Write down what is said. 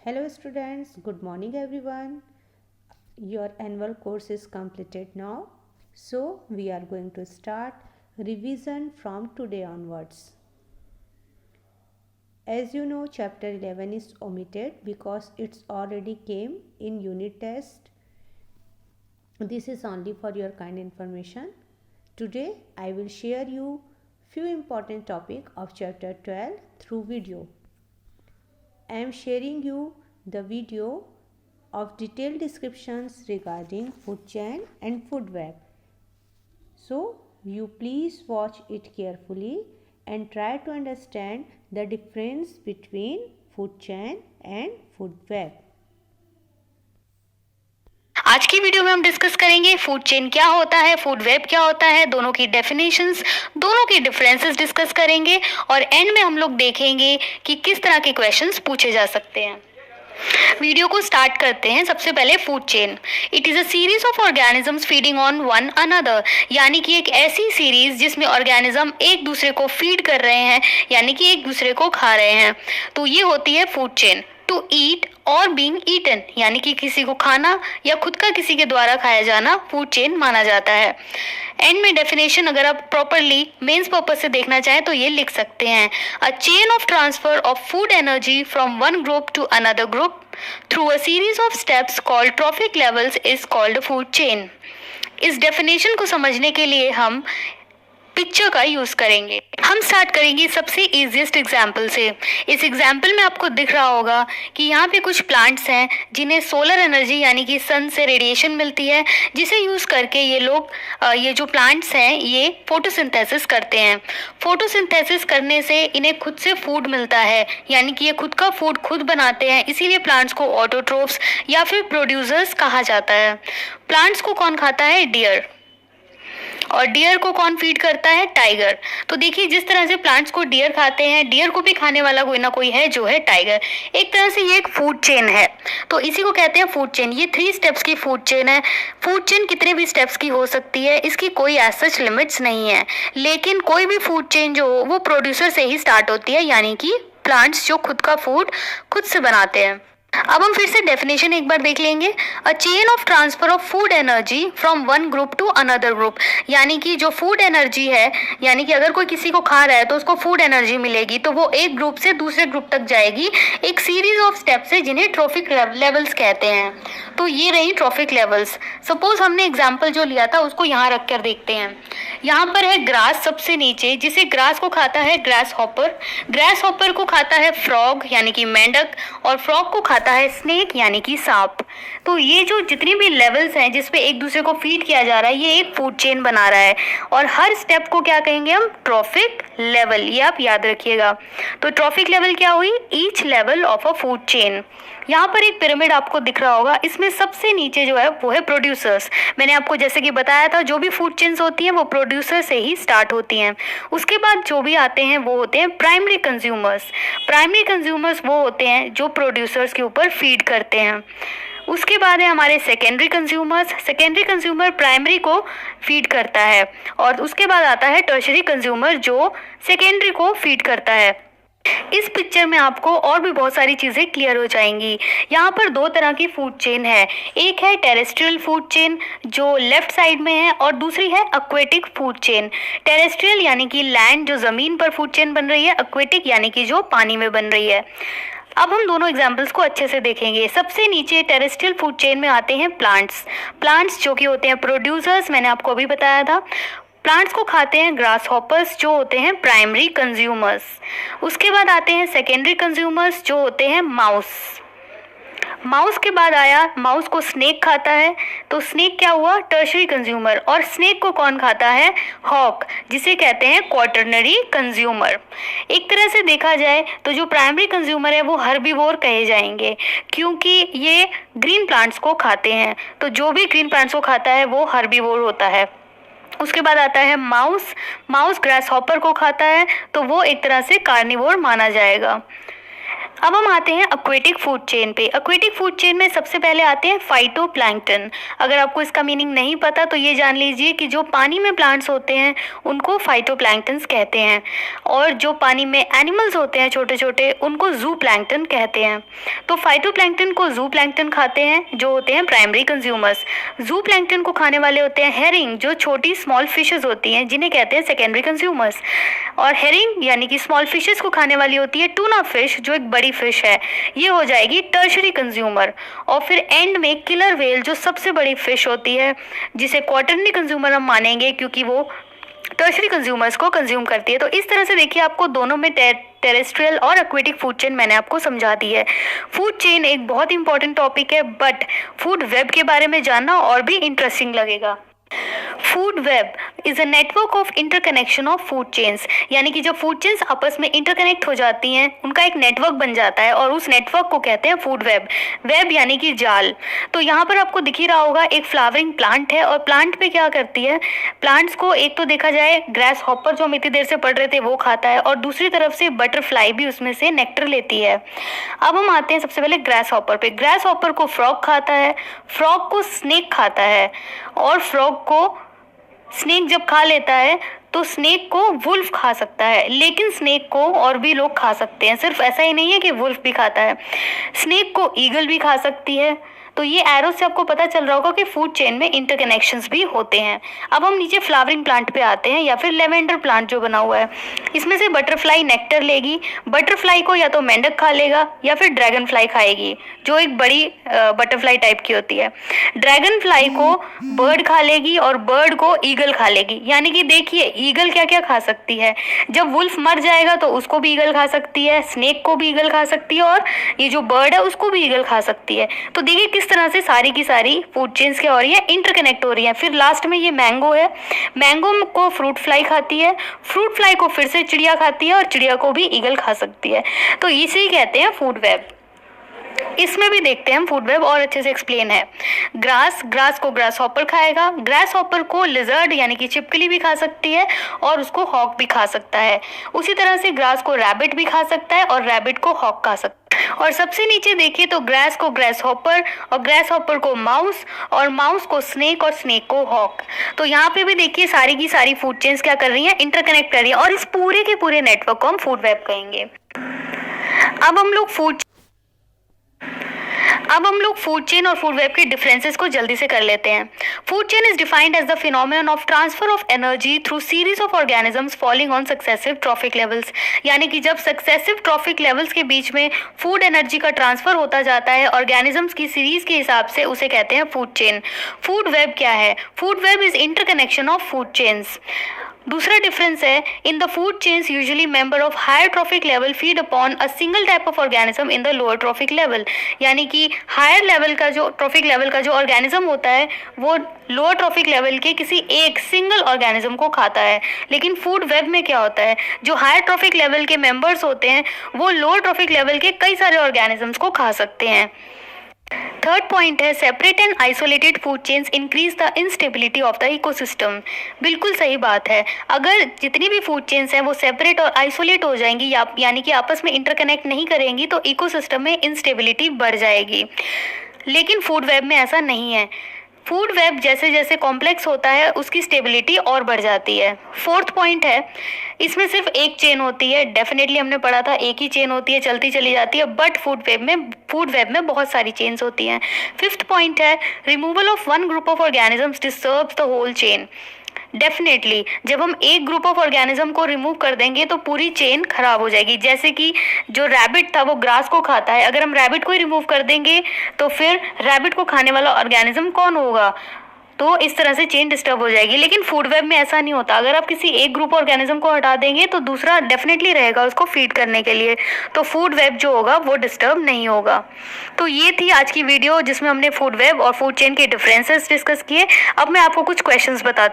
Hello students, good morning everyone. Your annual course is completed now. So we are going to start revision from today onwards. As you know, chapter 11 is omitted because it's already came in unit test. This is only for your kind information. Today I will share you few important topic of chapter 12 through video. I am sharing you the video of detailed descriptions regarding food chain and food web. So you please watch it carefully and try to understand the difference between food chain and food web. आज की video में हम discuss करेंगे food chain क्या होता है, food web क्या होता है, दोनों की डेफिनेशंस, दोनों की डिफरेंसेस डिस्कस करेंगे और एंड में हम लोग देखेंगे कि किस तरह के क्वेश्चंस पूछे जा सकते हैं। वीडियो को स्टार्ट करते हैं। सबसे पहले food chain. It is a series of organisms feeding on one another, यानी कि एक ऐसी सीरीज जिसमें ऑर्गेनिज्म एक दूसरे को फीड कर रहे हैं, यानी कि एक दूसरे को खा रहे हैं, तो ये होती है फूड चेन। टू ईट और बीइंग ईटन, यानी कि किसी को खाना या खुद का किसी के द्वारा खाया जाना फूड चेन माना जाता है। एंड में डेफिनेशन अगर आप प्रॉपरली मेंस पर्पस से देखना चाहें तो ये लिख सकते हैं, a chain of transfer of food energy from one group to another group through a series of steps called trophic levels is called food chain. इस डेफिनेशन को समझने के लिए हम पिक्चर का यूज करेंगे। हम स्टार्ट करेंगे सबसे इजीएस्ट एग्जाम्पल से। इस एग्जाम्पल में आपको दिख रहा होगा कि यहाँ पे कुछ प्लांट्स हैं जिन्हें सोलर एनर्जी यानी कि सन से रेडिएशन मिलती है, जिसे यूज करके ये लोग ये जो प्लांट्स हैं ये फोटोसिंथेसिस करते हैं। फोटोसिंथेसिस करने से इन्हें खुद से फूड मिलता है, यानी कि ये खुद का फूड खुद बनाते हैं, इसीलिए प्लांट्स को ऑटोट्रोफ्स या फिर प्रोड्यूसर्स कहा जाता है। प्लांट्स को कौन खाता है? डियर। और डियर को कौन फीड करता है? टाइगर। तो देखिए जिस तरह से प्लांट्स को डियर खाते हैं, डियर को भी खाने वाला कोई ना कोई है जो है टाइगर। एक तरह से ये एक फूड चेन है, तो इसी को कहते हैं फूड चेन। ये 3 स्टेप्स की फूड चेन है। फूड चेन कितने भी स्टेप्स की हो सकती है, इसकी कोई एज सच लिमिट्स नहीं है, लेकिन कोई भी फूड चेन जो हो वो प्रोड्यूसर से ही स्टार्ट होती है, यानी कि प्लांट्स जो खुद का फूड खुद से बनाते हैं। अब हम फिर से डेफिनेशन एक बार देख लेंगे। A chain of transfer of food energy from one group to another group, यानी कि जो फूड एनर्जी है, यानी कि अगर कोई किसी को खा रहा है तो उसको फूड एनर्जी मिलेगी, तो वो एक ग्रुप से दूसरे ग्रुप तक जाएगी एक सीरीज ऑफ स्टेप्स है जिन्हें ट्रॉफिक लेवल्स कहते हैं। तो ये रही ट्रॉफिक लेवल्स। सपोज हमने एग्जाम्पल जो लिया था उसको यहाँ रख कर देखते हैं। यहाँ पर है ग्रास सबसे नीचे, जिसे ग्रास को खाता है ग्रास हॉपर, ग्रास हॉपर को खाता है फ्रॉग यानी कि मेंढक, और फ्रॉग को खाता है स्नेक यानी कि सांप। तो ये जो जितनी भी लेवल्स हैं जिसपे एक दूसरे को फीड किया जा रहा है, ये एक फूड चेन बना रहा है, और हर स्टेप को क्या कहेंगे हम? Trophic level. ये आप याद रखिएगा। तो ट्रॉफिक लेवल क्या हुई? Each level of a food chain. यहाँ पर एक पिरामिड आपको दिख रहा होगा, इसमें सबसे नीचे जो है वो है प्रोड्यूसर्स। मैंने आपको जैसे कि बताया था, जो भी फूड चेन्स होती हैं वो प्रोड्यूसर से ही स्टार्ट होती हैं। उसके बाद जो भी आते हैं वो होते हैं प्राइमरी कंज्यूमर्स। प्राइमरी कंज्यूमर्स वो होते हैं जो प्रोड्यूसर्स के ऊपर फीड करते हैं। उसके बाद है हमारे secondary consumers. Secondary consumer primary को फीड करता है, और उसके बाद आता है टर्शरी कंज्यूमर जो सेकेंडरी को फीड करता है। इस पिक्चर में आपको और भी बहुत सारी चीज़ें क्लियर हो जाएंगी। यहाँ पर 2 तरह की फूड चेन है, एक है टेरेस्ट्रियल फूड चेन जो लेफ्ट साइड में है, और दूसरी है एक्वेटिक फूड चेन। टेरेस्ट्रियल यानी कि लैंड जो ज़मीन पर फूड चेन बन रही है, एक्वेटिक यानी कि जो पानी में बन रही है। अब हम दोनों एग्जाम्पल्स को अच्छे से देखेंगे। सबसे नीचे टेरेस्ट्रियल फूड चेन में आते हैं प्लांट्स। प्लांट्स जो कि होते हैं प्रोड्यूसर्स, मैंने आपको अभी बताया था। प्लांट्स को खाते हैं ग्रास हॉपर्स जो होते हैं प्राइमरी कंज्यूमर्स। उसके बाद आते हैं सेकेंडरी कंज्यूमर्स जो होते हैं माउस। माउस के बाद आया, माउस को स्नेक खाता है, तो स्नेक क्या हुआ? Tertiary consumer. और स्नेक को कौन खाता है? हॉक, जिसे कहते हैं क्वाटरनरी कंज्यूमर। एक तरह से देखा जाए तो जो प्राइमरी कंज्यूमर है वो हर्बीवोर कहे जाएंगे, क्योंकि ये ग्रीन प्लांट्स को खाते हैं। तो जो भी ग्रीन प्लांट्स को खाता है वो हर्बीवोर होता है। उसके बाद आता है माउस। माउस ग्रास हॉपर को खाता है, तो वो एक तरह से कार्निवोर माना जाएगा। अब हम आते हैं एक्वेटिक फूड चेन पे। एक्वेटिक फूड चेन में सबसे पहले आते हैं फाइटोप्लैंक्टन। अगर आपको इसका मीनिंग नहीं पता तो ये जान लीजिए कि जो पानी में प्लांट्स होते हैं उनको फाइटोप्लैंक्टन्स कहते हैं, और जो पानी में एनिमल्स होते हैं छोटे छोटे उनको जूप्लैंक्टन कहते हैं। तो फाइटोप्लैंक्टन को जूप्लैंक्टन खाते हैं जो होते हैं प्राइमरी कंज्यूमर्स। जूप्लैंक्टन को खाने वाले होते हैं हेरिंग, जो छोटी स्मॉल फिशेस होती हैं जिन्हें कहते हैं सेकेंडरी कंज्यूमर्स। और हेरिंग यानी कि स्मॉल फिशेस को खाने वाली होती है टूना फिश, जो एक बड़ी फिश है, ये हो जाएगी टर्शरी कंज्यूमर। और फिर एंड में किलर व्हेल, जो सबसे बड़ी फिश होती है, जिसे क्वार्टरली कंज्यूमर हम मानेंगे क्योंकि वो टर्शरी कंज्यूमर्स को कंज्यूम करती है। तो इस तरह से देखिए आपको दोनों में टेरेस्ट्रियल और एक्वेटिक फूड चेन मैंने आपको समझा दी है। फूड चेन एक बहुत इंपॉर्टेंट टॉपिक है, बट फूड वेब के बारे में जानना और भी इंटरेस्टिंग लगेगा। Food web is a network of interconnection of food chains, यानी कि जब फूड चेन्स आपस में इंटरकनेक्ट हो जाती हैं उनका एक नेटवर्क बन जाता है और उस नेटवर्क को कहते हैं फूड वेब। वेब यानी कि जाल। तो यहाँ पर आपको दिख ही रहा होगा एक फ्लावरिंग प्लांट है, और प्लांट पे क्या करती है, प्लांट्स को एक तो देखा जाए ग्रास हॉपर जो हम इतनी देर से पढ़ रहे थे वो खाता है, और दूसरी तरफ से बटरफ्लाई भी उसमें से नेक्टर लेती है। अब हम आते हैं सबसे पहले ग्रास हॉपर पे। ग्रास हॉपर को फ्रॉग खाता है, फ्रॉग को स्नेक खाता है, और फ्रॉग को स्नेक जब खा लेता है तो स्नेक को वुल्फ खा सकता है। लेकिन स्नेक को और भी लोग खा सकते हैं, सिर्फ ऐसा ही नहीं है कि वुल्फ भी खाता है, स्नेक को ईगल भी खा सकती है। तो ये एरो से आपको पता चल रहा होगा कि फूड चेन में इंटरकनेक्शंस भी होते हैं। अब हम नीचे फ्लावरिंग प्लांट पे आते हैं, या फिर लेवेंडर प्लांट जो बना हुआ है। इसमें से बटरफ्लाई नेक्टर लेगी, बटरफ्लाई को या तो मेंढक खा लेगा या फिर ड्रैगन फ्लाई खाएगी, जो एक बड़ी बटरफ्लाई टाइप की होती है। ड्रैगन फ्लाई को बर्ड खा लेगी और बर्ड को ईगल खा लेगी। यानी कि देखिए ईगल क्या क्या खा सकती है, जब वुल्फ मर जाएगा तो उसको भी ईगल खा सकती है, स्नेक को भी ईगल खा सकती है, और ये जो बर्ड है उसको भी ईगल खा सकती है। तो देखिए किस तरह से सारी की सारी फूड चेन्स क्या हो रही है, इंटरकनेक्ट हो रही है। फिर लास्ट में ये मैंगो है, मैंगो को फ्रूट फ्लाई खाती है, फ्रूट फ्लाई को फिर से चिड़िया खाती है, और चिड़िया को भी ईगल खा सकती है। तो इसे ही कहते हैं फूड वेब। इसमें भी देखते हैं हम फूड वेब और अच्छे से एक्सप्लेन है। ग्रास को ग्रास हॉपर खाएगा, ग्रास हॉपर को लिजर्ड यानी कि छिपकली भी खा सकती है, और उसको हॉक भी खा सकता है। उसी तरह से ग्रास को रैबिट भी खा सकता है, और रैबिट को हॉक खा सकता है। और सबसे नीचे देखिए तो ग्रास को ग्रास हॉपर, और ग्रास हॉपर को माउस, और माउस को स्नेक, और स्नेक को हॉक। तो यहाँ पे भी देखिए सारी की सारी फूड चेन्स क्या कर रही हैं, इंटरकनेक्ट कर रही है, और इस पूरे के पूरे नेटवर्क को हम फूड वेब कहेंगे। अब हम लोग फूड चेन और फूड वेब के डिफरेंसेस को जल्दी से कर लेते हैं। Food chain is defined as the phenomenon of transfer of energy through series of organisms falling on successive trophic levels, यानी कि जब सक्सेसिव ट्रॉफिक लेवल्स के बीच में फूड एनर्जी का ट्रांसफर होता जाता है ऑर्गेनिजम्स की सीरीज के हिसाब से, उसे कहते हैं फूड चेन। फूड वेब क्या है? Food web is interconnection of food chains. दूसरा डिफरेंस है, in the food chains usually member of higher trophic level feed upon a single type of organism in the lower trophic level, यानी कि higher level का जो trophic level का जो organism होता है वो लोअर ट्रॉफिक लेवल के किसी एक सिंगल ऑर्गेनिज्म को खाता है। लेकिन फूड वेब में क्या होता है, जो हायर ट्रॉफिक लेवल के मेंबर्स होते हैं वो लोअर ट्रॉफिक लेवल के कई सारे ऑर्गेनिजम्स को खा सकते हैं। थर्ड पॉइंट है, separate and isolated food chains increase the instability of the ecosystem. बिल्कुल सही बात है, अगर जितनी भी फूड चेन्स हैं वो सेपरेट और आइसोलेट हो जाएंगी यानी कि आपस में इंटरकनेक्ट नहीं करेंगी तो इकोसिस्टम में इंस्टेबिलिटी बढ़ जाएगी। लेकिन फूड वेब में ऐसा नहीं है। फूड वेब जैसे जैसे कॉम्प्लेक्स होता है उसकी स्टेबिलिटी और बढ़ जाती है। फोर्थ पॉइंट है, इसमें सिर्फ एक चेन होती है, डेफिनेटली हमने पढ़ा था एक ही चेन होती है, चलती चली जाती है, बट फूड वेब में बहुत सारी चेन्स होती हैं। फिफ्थ पॉइंट है, removal of one group of organisms disturbs the whole chain. Definitely जब हम एक ग्रुप ऑफ ऑर्गेनिज्म को रिमूव कर देंगे तो पूरी चेन खराब हो जाएगी। जैसे कि जो रैबिट था वो ग्रास को खाता है, अगर हम रैबिट को ही रिमूव कर देंगे तो फिर रैबिट को खाने वाला ऑर्गेनिज्म कौन होगा, तो इस तरह से चेन डिस्टर्ब हो जाएगी। लेकिन फूड वेब में ऐसा नहीं होता, अगर आप किसी एक ग्रुप ऑर्गेनिज्म को हटा देंगे तो दूसरा डेफिनेटली रहेगा उसको फीड करने के लिए, तो फूड वेब जो होगा वो डिस्टर्ब नहीं होगा। तो ये थी आज की वीडियो जिसमें हमने फूड वेब और फूड चेन के डिफरेंसेस डिस्कस किए। अब मैं आपको कुछ क्वेश्चंस बताती हूँ।